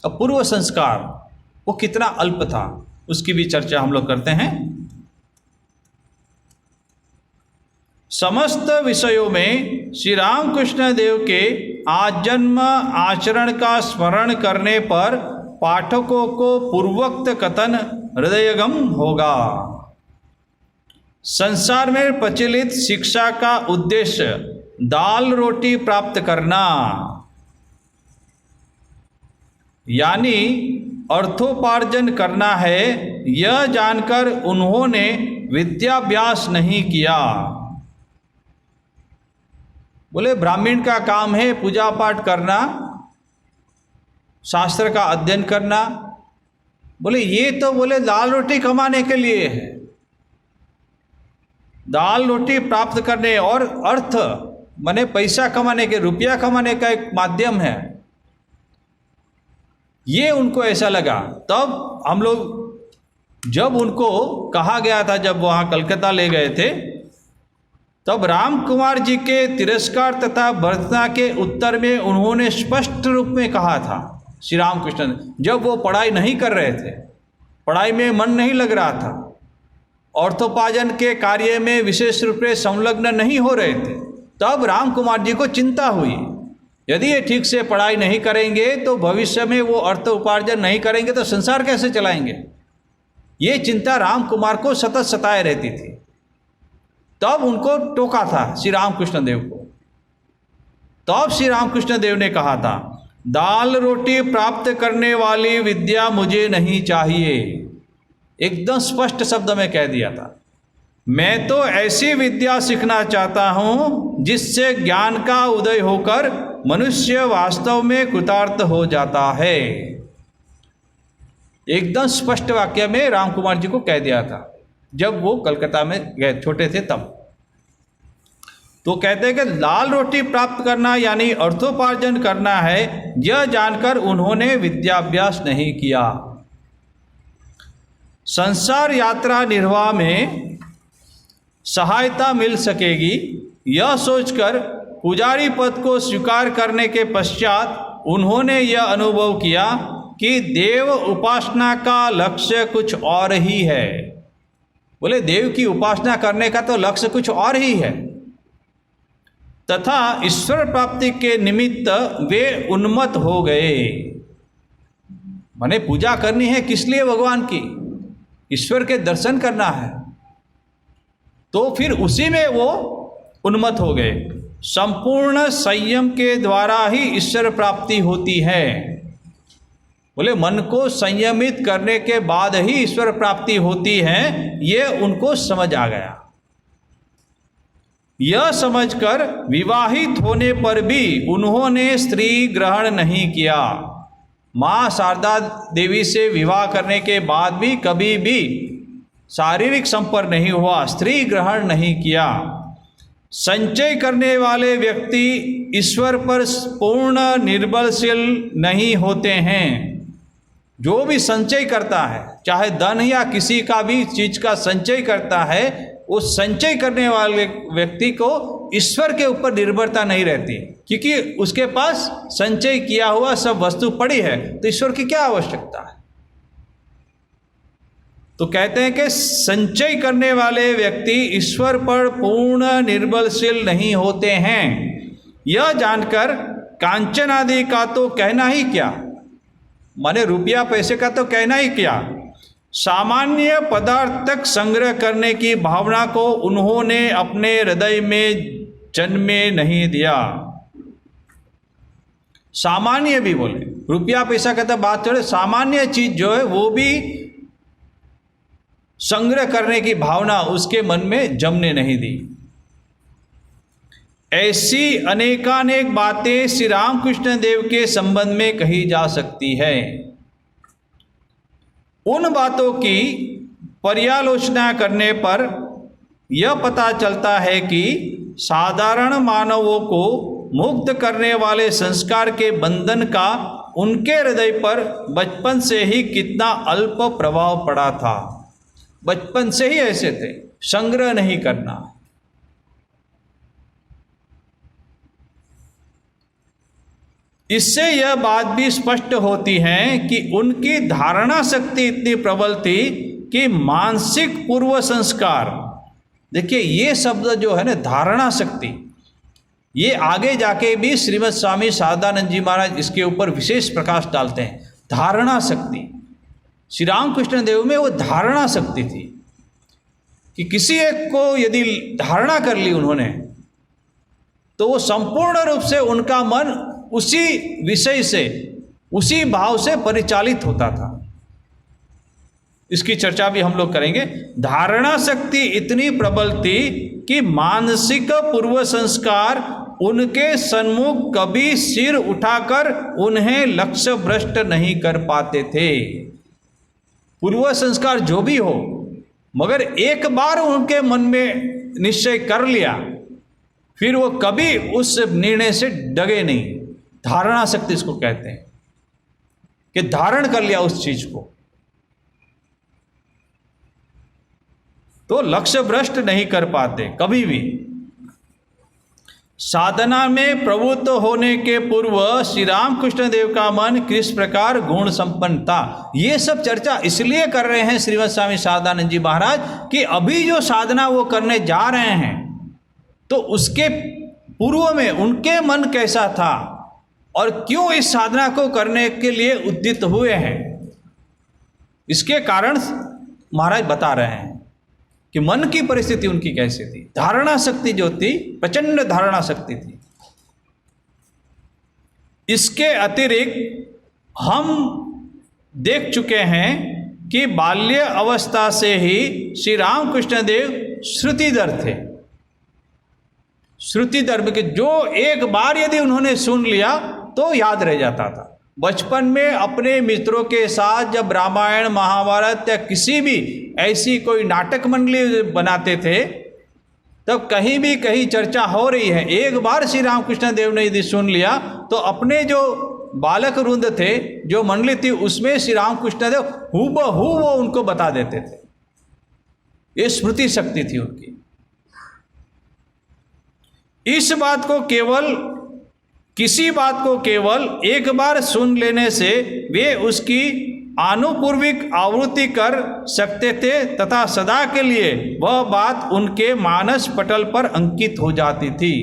अपूर्व संस्कार वो कितना अल्प था, उसकी भी चर्चा हम लोग करते हैं। समस्त विषयों में श्री रामकृष्ण देव के आजन्म आचरण का स्मरण करने पर पाठकों को पूर्वोक्त कथन हृदयगम होगा। संसार में प्रचलित शिक्षा का उद्देश्य दाल रोटी प्राप्त करना, यानी अर्थोपार्जन करना है, यह जानकर उन्होंने विद्याभ्यास नहीं किया। बोले ब्राह्मण का काम है पूजा पाठ करना, शास्त्र का अध्ययन करना। बोले ये तो बोले दाल रोटी कमाने के लिए है, दाल रोटी प्राप्त करने और अर्थ माने पैसा कमाने के, रुपया कमाने का एक माध्यम है, ये उनको ऐसा लगा। तब हम लोग जब उनको कहा गया था, जब वहाँ कलकत्ता ले गए थे, तब राम कुमार जी के तिरस्कार तथा भर्त्सना के उत्तर में उन्होंने स्पष्ट रूप में कहा था, श्री रामकृष्ण, जब वो पढ़ाई नहीं कर रहे थे, पढ़ाई में मन नहीं लग रहा था, अर्थोपार्जन के कार्य में विशेष रूप से संलग्न नहीं हो रहे थे, तब राम कुमार जी को चिंता हुई, यदि ये ठीक से पढ़ाई नहीं करेंगे तो भविष्य में वो अर्थ उपार्जन नहीं करेंगे तो संसार कैसे चलाएंगे। ये चिंता राम कुमार को सतत सताए रहती थी। तब उनको टोका था श्री रामकृष्ण देव को। तब श्री रामकृष्ण देव ने कहा था, दाल रोटी प्राप्त करने वाली विद्या मुझे नहीं चाहिए। एकदम स्पष्ट शब्द में कह दिया था, मैं तो ऐसी विद्या सीखना चाहता हूं जिससे ज्ञान का उदय होकर मनुष्य वास्तव में कृतार्थ हो जाता है। एकदम स्पष्ट वाक्य में राम कुमार जी को कह दिया था जब वो कलकत्ता में गए, छोटे थे तब। तो कहते हैं कि दाल रोटी प्राप्त करना यानी अर्थोपार्जन करना है, यह जानकर उन्होंने विद्याभ्यास नहीं किया। संसार यात्रा निर्वाह में सहायता मिल सकेगी, यह सोचकर पुजारी पद को स्वीकार करने के पश्चात उन्होंने यह अनुभव किया कि देव उपासना का लक्ष्य कुछ और ही है। बोले देव की उपासना करने का तो लक्ष्य कुछ और ही है, तथा ईश्वर प्राप्ति के निमित्त वे उन्मत्त हो गए। माने पूजा करनी है किस लिए? भगवान की, ईश्वर के दर्शन करना है, तो फिर उसी में वो उन्मत्त हो गए। संपूर्ण संयम के द्वारा ही ईश्वर प्राप्ति होती है। बोले मन को संयमित करने के बाद ही ईश्वर प्राप्ति होती है, ये उनको समझ आ गया। यह समझकर विवाहित होने पर भी उन्होंने स्त्री ग्रहण नहीं किया। माँ शारदा देवी से विवाह करने के बाद भी कभी भी शारीरिक संपर्क नहीं हुआ, स्त्री ग्रहण नहीं किया। संचय करने वाले व्यक्ति ईश्वर पर पूर्ण निर्भरशील नहीं होते हैं। जो भी संचय करता है, चाहे धन या किसी का भी चीज का संचय करता है, उस संचय करने वाले व्यक्ति को ईश्वर के ऊपर निर्भरता नहीं रहती, क्योंकि उसके पास संचय किया हुआ सब वस्तु पड़ी है, तो ईश्वर की क्या आवश्यकता है। तो कहते हैं कि संचय करने वाले व्यक्ति ईश्वर पर पूर्ण निर्भरशील नहीं होते हैं। यह जानकर कांचन आदि का तो कहना ही क्या, माने रुपया पैसे का तो कहना ही क्या, सामान्य पदार्थ तक संग्रह करने की भावना को उन्होंने अपने हृदय में जन्मे नहीं दिया। सामान्य भी बोले, रुपया पैसा का तो बात छोड़े, सामान्य चीज जो है वो भी संग्रह करने की भावना उसके मन में जमने नहीं दी। ऐसी अनेकानेक बातें श्री रामकृष्ण देव के संबंध में कही जा सकती है। उन बातों की पर्यालोचना करने पर यह पता चलता है कि साधारण मानवों को मुक्त करने वाले संस्कार के बंधन का उनके हृदय पर बचपन से ही कितना अल्प प्रभाव पड़ा था। बचपन से ही ऐसे थे, संग्रह नहीं करना। इससे यह बात भी स्पष्ट होती है कि उनकी धारणा शक्ति इतनी प्रबल थी कि मानसिक पूर्व संस्कार, देखिए ये शब्द जो है ना धारणा शक्ति, ये आगे जाके भी श्रीमद् स्वामी शारदानंद जी महाराज इसके ऊपर विशेष प्रकाश डालते हैं। धारणा शक्ति, श्री रामकृष्ण देव में वो धारणा शक्ति थी कि किसी एक को यदि धारणा कर ली उन्होंने, तो वो संपूर्ण रूप से उनका मन उसी विषय से, उसी भाव से परिचालित होता था। इसकी चर्चा भी हम लोग करेंगे। धारणा शक्ति इतनी प्रबल थी कि मानसिक पूर्व संस्कार उनके सन्मुख कभी सिर उठाकर उन्हें लक्ष्य भ्रष्ट नहीं कर पाते थे। पूर्व संस्कार जो भी हो, मगर एक बार उनके मन में निश्चय कर लिया, फिर वो कभी उस निर्णय से डगे नहीं। धारणा शक्ति इसको कहते हैं कि धारण कर लिया उस चीज को, तो लक्ष्य भ्रष्ट नहीं कर पाते कभी भी। साधना में प्रवृत्त होने के पूर्व श्री रामकृष्ण देव का मन किस प्रकार गुण संपन्न था, ये सब चर्चा इसलिए कर रहे हैं श्रीमद् स्वामी शारदानंद जी महाराज कि अभी जो साधना वो करने जा रहे हैं, तो उसके पूर्व में उनके मन कैसा था और क्यों इस साधना को करने के लिए उद्यत हुए हैं, इसके कारण महाराज बता रहे हैं कि मन की परिस्थिति उनकी कैसी थी। धारणा शक्ति जो थी, प्रचंड धारणा शक्ति थी। इसके अतिरिक्त हम देख चुके हैं कि बाल्य अवस्था से ही श्री रामकृष्ण देव श्रुतिधर थे। श्रुतिधर में कि जो एक बार यदि उन्होंने सुन लिया तो याद रह जाता था। बचपन में अपने मित्रों के साथ जब रामायण महाभारत या किसी भी ऐसी कोई नाटक मंडली बनाते थे, तब कहीं भी कहीं चर्चा हो रही है, एक बार श्री रामकृष्ण देव ने यदि सुन लिया तो अपने जो बालक वृंद थे, जो मंडली थी, उसमें श्री रामकृष्ण देव हूबहू वो उनको बता देते थे। ये स्मृति शक्ति थी उनकी। इस बात को केवल, किसी बात को केवल एक बार सुन लेने से वे उसकी आनुपूर्विक आवृत्ति कर सकते थे तथा सदा के लिए वह बात उनके मानस पटल पर अंकित हो जाती थी।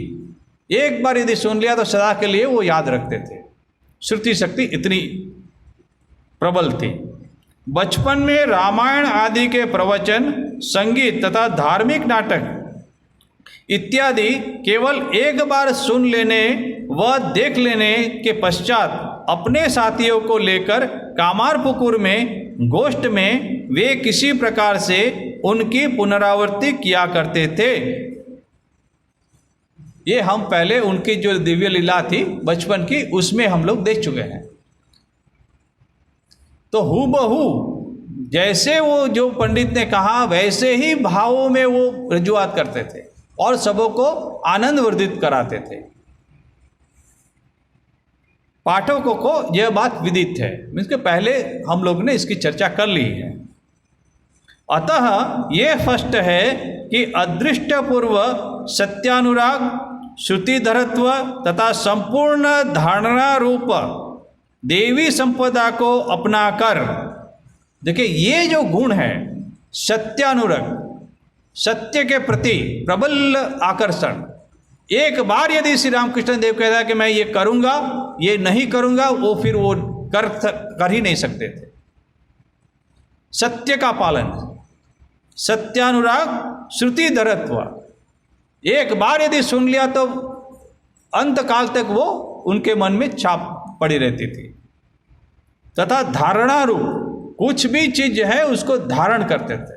एक बार यदि सुन लिया तो सदा के लिए वो याद रखते थे। श्रुति शक्ति इतनी प्रबल थी। बचपन में रामायण आदि के प्रवचन, संगीत तथा धार्मिक नाटक इत्यादि केवल एक बार सुन लेने व देख लेने के पश्चात अपने साथियों को लेकर कामारपुकुर में गोष्ठ में वे किसी प्रकार से उनकी पुनरावृत्ति किया करते थे। ये हम पहले उनकी जो दिव्य लीला थी बचपन की, उसमें हम लोग देख चुके हैं। तो हूबहू जैसे वो जो पंडित ने कहा वैसे ही भावों में वो रजुआत करते थे और सबों को आनंद वर्धित कराते थे। पाठकों को यह बात विदित है, इसके पहले हम लोग ने इसकी चर्चा कर ली है। अतः यह स्पष्ट है कि अदृष्ट पूर्व सत्यानुराग, श्रुतिधरत्व तथा संपूर्ण धारणा रूप देवी संपदा को अपनाकर, देखिए ये जो गुण है सत्यानुराग, सत्य के प्रति प्रबल आकर्षण, एक बार यदि श्री रामकृष्ण देव कहता कि मैं ये करूंगा, ये नहीं करूंगा, वो फिर वो कर ही नहीं सकते थे। सत्य का पालन, सत्यानुराग, श्रुतिधरत्व, एक बार यदि सुन लिया तो अंत काल तक वो उनके मन में छाप पड़ी रहती थी। तथा धारणा रूप, कुछ भी चीज है उसको धारण करते थे।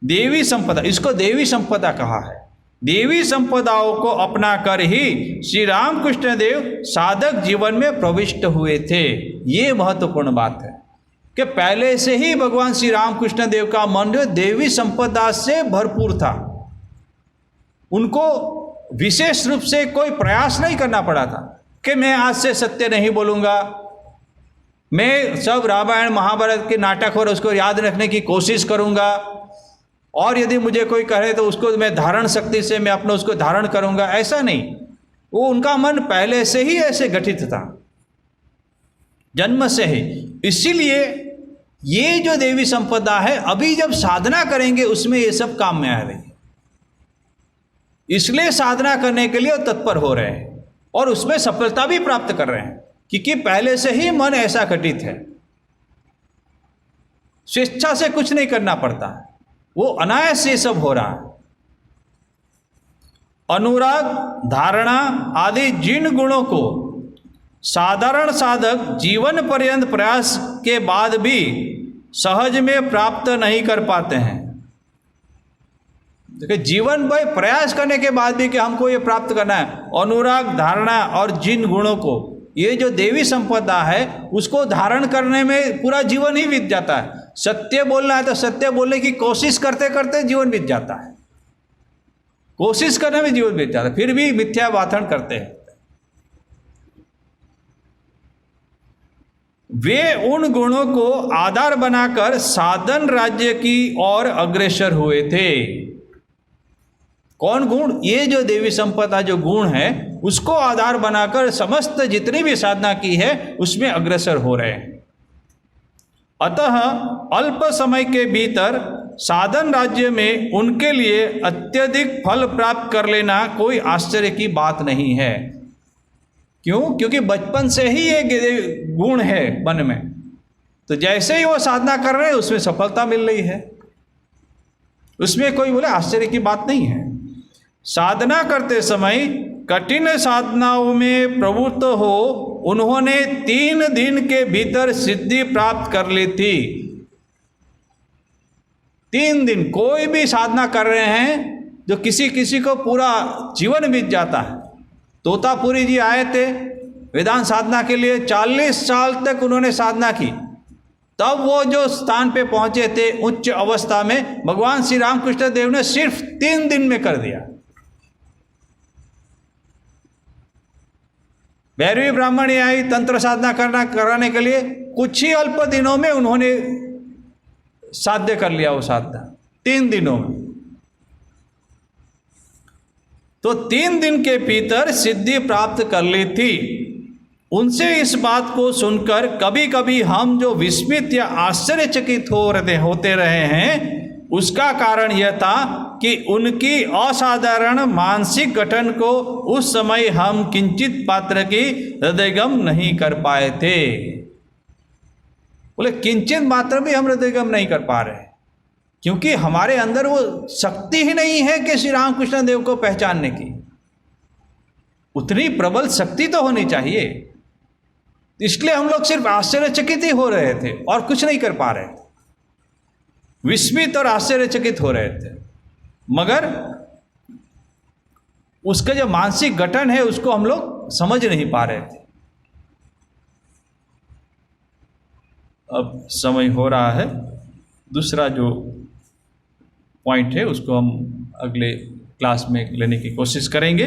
देवी संपदा, इसको देवी संपदा कहा है। देवी संपदाओं को अपना कर ही श्री रामकृष्ण देव साधक जीवन में प्रविष्ट हुए थे। ये महत्वपूर्ण बात है कि पहले से ही भगवान श्री रामकृष्ण देव का मन देवी संपदा से भरपूर था। उनको विशेष रूप से कोई प्रयास नहीं करना पड़ा था कि मैं आज से सत्य नहीं बोलूँगा, मैं सब रामायण महाभारत के नाटक और उसको याद रखने की कोशिश करूँगा, और यदि मुझे कोई कहे तो उसको मैं धारण शक्ति से मैं अपना उसको धारण करूंगा, ऐसा नहीं। वो उनका मन पहले से ही ऐसे गठित था, जन्म से ही। इसीलिए ये जो देवी संपदा है, अभी जब साधना करेंगे उसमें ये सब काम में आ रही है। इसलिए साधना करने के लिए तत्पर हो रहे हैं और उसमें सफलता भी प्राप्त कर रहे हैं, क्योंकि पहले से ही मन ऐसा घटित है। स्वेच्छा से कुछ नहीं करना पड़ता है, वो अनायास से सब हो रहा है। अनुराग, धारणा आदि जिन गुणों को साधारण साधक जीवन पर्यंत प्रयास के बाद भी सहज में प्राप्त नहीं कर पाते हैं। देखिए, जीवन भर प्रयास करने के बाद भी कि हमको ये प्राप्त करना है, अनुराग, धारणा और जिन गुणों को, ये जो देवी संपदा है उसको धारण करने में पूरा जीवन ही बीत जाता है। सत्य बोलना है तो सत्य बोलने की कोशिश करते करते जीवन बीत जाता है, कोशिश करने में जीवन बीत जाता है, फिर भी मिथ्या भाषण करते हैं। वे उन गुणों को आधार बनाकर साधन राज्य की ओर अग्रसर हुए थे। कौन गुण? ये जो देवी संपदा जो गुण है उसको आधार बनाकर समस्त जितनी भी साधना की है उसमें अग्रसर हो रहे हैं। अतः अल्प समय के भीतर साधन राज्य में उनके लिए अत्यधिक फल प्राप्त कर लेना कोई आश्चर्य की बात नहीं है। क्यों? क्योंकि बचपन से ही ये गुण है मन में, तो जैसे ही वो साधना कर रहे हैं उसमें सफलता मिल रही है, उसमें कोई बोले आश्चर्य की बात नहीं है। साधना करते समय कठिन साधनाओं में प्रवृत्त हो उन्होंने 3 दिन के भीतर सिद्धि प्राप्त कर ली थी। 3 दिन कोई भी साधना कर रहे हैं, जो किसी किसी को पूरा जीवन बीत जाता है। तोतापुरी जी आए थे वेदांत साधना के लिए, 40 साल तक उन्होंने साधना की, तब वो जो स्थान पे पहुंचे थे उच्च अवस्था में, भगवान श्री रामकृष्ण देव ने सिर्फ 3 दिन में कर दिया। भैरवी ब्राह्मणी आई तंत्र साधना कराने के लिए, कुछ ही अल्प दिनों में उन्होंने साध्य कर लिया वो साधना, 3 दिनों में। तो 3 दिन के भीतर सिद्धि प्राप्त कर ली थी। उनसे इस बात को सुनकर कभी कभी हम जो विस्मित या आश्चर्यचकित होते रहे हैं, उसका कारण यह था कि उनकी असाधारण मानसिक गठन को उस समय हम किंचित मात्र की हृदयगम नहीं कर पाए थे। बोले किंचित मात्र भी हम हृदयगम नहीं कर पा रहे, क्योंकि हमारे अंदर वो शक्ति ही नहीं है कि श्री रामकृष्ण देव को पहचानने की। उतनी प्रबल शक्ति तो होनी चाहिए, इसलिए हम लोग सिर्फ आश्चर्यचकित ही हो रहे थे और कुछ नहीं कर पा रहे थे, विस्मित और आश्चर्यचकित हो रहे थे। मगर उसका जो मानसिक गठन है उसको हम लोग समझ नहीं पा रहे थे। अब समय हो रहा है, दूसरा जो पॉइंट है उसको हम अगले क्लास में लेने की कोशिश करेंगे।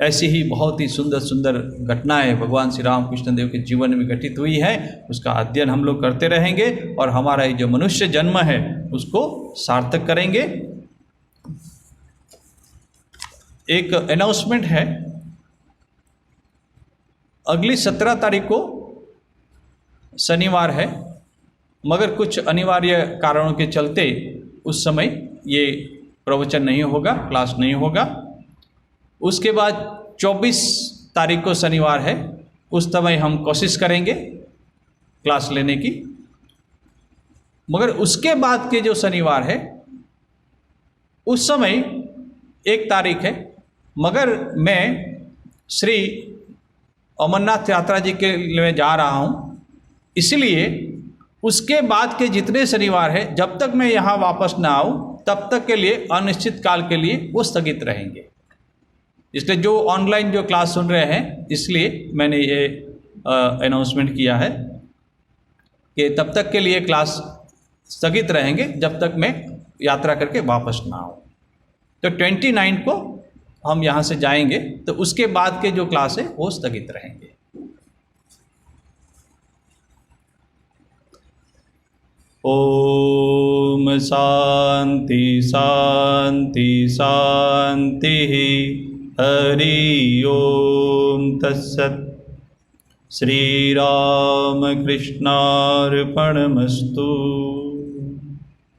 ऐसी ही बहुत ही सुंदर सुंदर घटनाएं भगवान श्री रामकृष्ण देव के जीवन में घटित हुई है, उसका अध्ययन हम लोग करते रहेंगे और हमारा ये जो मनुष्य जन्म है उसको सार्थक करेंगे। एक अनाउंसमेंट है, अगली 17 तारीख को शनिवार है, मगर कुछ अनिवार्य कारणों के चलते उस समय ये प्रवचन नहीं होगा, क्लास नहीं होगा। उसके बाद 24 तारीख को शनिवार है, उस समय हम कोशिश करेंगे क्लास लेने की। मगर उसके बाद के जो शनिवार है उस समय 1 तारीख है, मगर मैं श्री अमरनाथ यात्रा जी के लिए जा रहा हूँ, इसलिए उसके बाद के जितने शनिवार है जब तक मैं यहाँ वापस ना आऊँ तब तक के लिए अनिश्चित काल के लिए वो स्थगित रहेंगे। इसलिए जो ऑनलाइन जो क्लास सुन रहे हैं, इसलिए मैंने ये अनाउंसमेंट किया है कि तब तक के लिए क्लास स्थगित रहेंगे जब तक मैं यात्रा करके वापस ना आऊँ। तो 29 को हम यहाँ से जाएंगे, तो उसके बाद के जो क्लास है वो स्थगित रहेंगे। ओम शांति शांति शांति। हरि ओम तत्सत्। श्री राम कृष्णार्पणमस्तु।